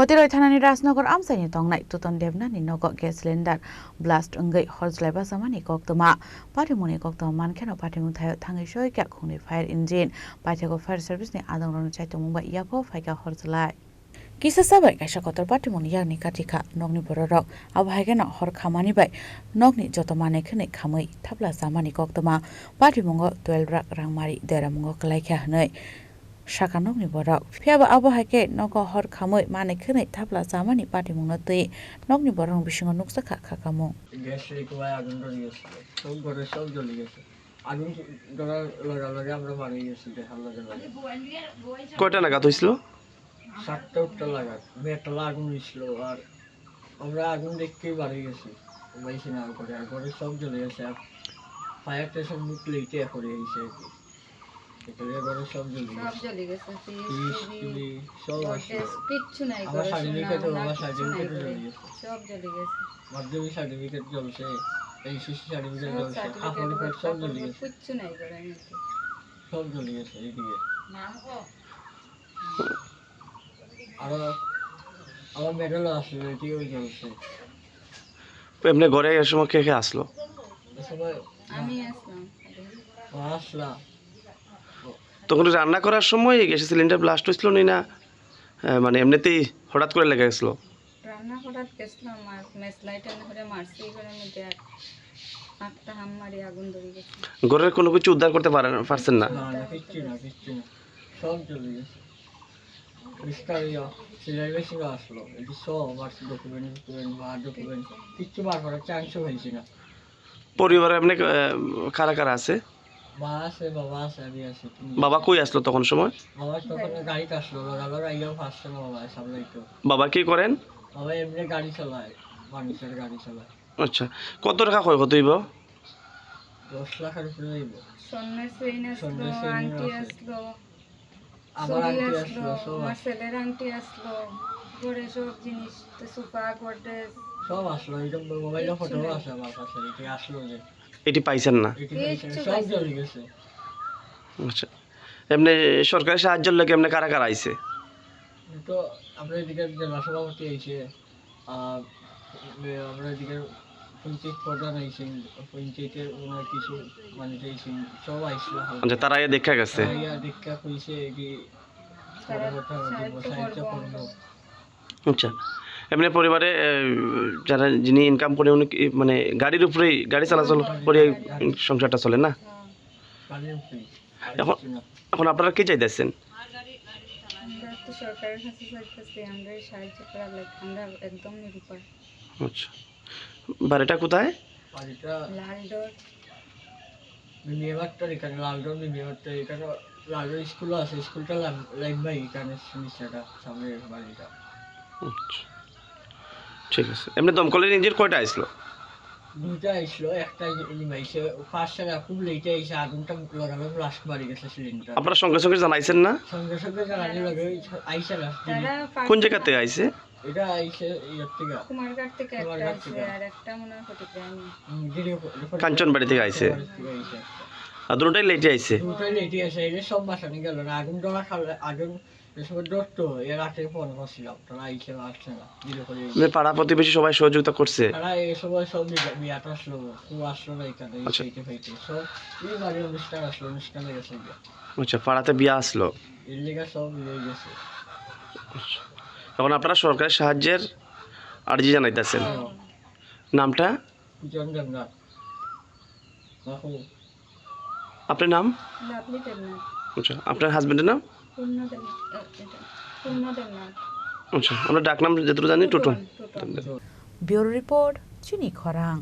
Hotel Thanani Rasnogor Amsani Tongnai Tuton Devnani Nogo gas cylinder blast ungai Horsleba Samani Koktoma Patimuni Koktoman Kano Patimun Tangisho Kuni fire engine Patego fire service ni Adon Chaitumba Yapo Fika Horslai Kisa sabai kaisa kotor patimun yakni katika nogni bororok abhaigena hor khamani bai nogni jotomane khne khamai thapla samani koktoma patimungo 12 rak rangmari deramungo klaikha hnai Shaka nogni borok phiaba abhaike nogo hor khamai mane khne thapla samani patimungno tei nogni borong bisingo nuksa khakamu gas require আগুন ধরে গেছে সব ঘরে সব জ্বলে গেছে আগুন ধরার লগে আমরা মারা গেছি দেখার লগে কয়টা নাগাদ হয়েছিল 7টা 8টা লাগাত মেটালা আগুন হয়েছিল আর আমরা আগুন দেখতেই বাড়ি গেছি বাইসে না করে আর ঘরে সব জ্বলে গেছে আর ফায়ার স্টেশন মুখ লেটে করে হয়েছে আর কি এখানে ঘরে সব জ্বলে গেছে সব আছে কিচ্ছু নাই আমার সার্টিফিকেট জ্বলে গেছে সব জ্বলে গেছে মাধ্যমিক সার্টিফিকেট জ্বলছে এইচএসসি সার্টিফিকেট জ্বলছে কাপড় সব জ্বলে গেছে কিচ্ছু নাই করে সব জ্বলে গেছে এইদিকে আর আমার মেডেল আসলো এটিও জ্বলছে এমনি ঘরে এর সময় কে কে আসলো এই সময় আমি আসলাম তখন রান্না করার সময় গ্যাস সিলিন্ডার ব্লাস্ট হয়েছিল না মানে এমনিতেই হঠাৎ করে লেগে গেছিল রান্না হঠাৎ গেছিলাম আর মেস লাইট এনে করে মারছি ঘরের মধ্যে একটা হাম মারি আগুন ধরে গেছে ঘরের কোনো কিছু উদ্ধার করতে পারছেন না না কিচ্ছু না সব জ্বলে গেছে বিস্তারিত সিলাই মেশিন আসলো এটি সব আমার ডকুমেন্ট কিচ্ছু বার করার চান্সও হয়েছে না পরিবারে এমনি কারা কারা আছে মা আছে বাবা আছে আমি আছি বাবা কই আসলো তখন সময় বাবা তখন গাড়িতে আসলো লড়ালড় আইয়াও ফার্স্ট বাবা সামলাই তো বাবা কি করেন বাবা এমনি গাড়ি চালায় মানুষের গাড়ি চালায় আচ্ছা কত টাকা ক্ষয়ক্ষতি হইব 10 লাখের উপরে হইব স্বর্ণের চেইন আসলো আংটি আসলো আমার আংটি আসলো সব আমার ছেলের আংটি আসলো ঘরে সব জিনিস সোফা গডরেজ সব আসলো এরকম মোবাইলে ফটো আছে আমার কাছে এটি আসলো যে এটি পাইছেন না এটি সব জ্বলে গেছে আচ্ছা এমনি সরকারি সাহায্যের লাগে এমনি কারা কারা আইছে তো আমরা এদিকে জেলা সভাপতি আইছে আর আমরা এদিকে পঞ্চায়েত প্রধান আইছেন পঞ্চায়েতের ওনার কিছু মানুষ আইছেন সব আইছিল আচ্ছা তারা আগে দেখা গেছে দীক্ষা কইছে কি সাহায্য করবো আচ্ছা এমনি পরিবারে যারা যিনি ইনকাম করে উনি মানে গাড়ির উপরেই গাড়ি চলাচল করে সংসারটা চলে না এখন এখন আপনারা কি চাইতেছেন আমরা তো সরকারের কাছে চাইতেছি আমরা সাহায্য করা লাগে আমরা একদম নিরুপায় আচ্ছা বাড়িটা কোথায় বাড়িটা লালডোর মিমিয়াবারটা এখানে লালডোর মিমিয়াবারটা এখানে লালডোর স্কুলও আছে স্কুলটা লাইনবাই এখানে নিচেটা সামনে বাড়িটা আচ্ছা ঠিক আছে এমনি দমকলের ইঞ্জিন কয়টা আসলো দুইটা আইসলো একটা নিমাইছে ফার্স্ট সারা খুব লেটে আইসে আগুনটা লাগানো লাস্ট মারি গেছে সিলিন্ডার আপনারা সঙ্গে সঙ্গে জানাইছেন না সঙ্গে সঙ্গে জ্বালানি লাগে আইসে লাস্ট তারা কোন জায়গা থেকে আইছে এটা আইসে ইয়ার থেকে কুমারঘাট থেকে একটা আছে আর একটা মনে হয় ফটিকগ্রামে কাঞ্চনবাড়ি থেকে আইছে আর দুটোটাই লেটে আইছে দুটোই লেটে আসে এটা সব বাসানি গেল না আগুন ডলা খালে আগুন এসব ডরত এর রাতে ফোন করছিলাম তারা আইসে আসছে না ধীরে করে মানে পাড়া প্রতিবেশী সবাই সহযোগিতা করছে তারা এই সময় সব বিয়াটা আসলো খুব আসলো না এখানে সেইতে ফাইতে সব এই বাড়ির অনুষ্ঠান আসলো অনুষ্ঠানে গেছে আচ্ছা পাড়াতে বিয়া আসলো এর লেগে সব নিয়ে গেছে এখন আপনারা সরকারি সাহায্যের আর্জি জানাইতেছেন নামটা জন দেবনাথ বাহু আপনার নাম লাভলি দেবনাথ আচ্ছা আপনার হাজবেন্ডের নাম পূর্ণ দেবনাথ আচ্ছা আমরা ডাক নাম যেটুকু জানি টোটো ব্যুরো রিপোর্ট চিনি খরাং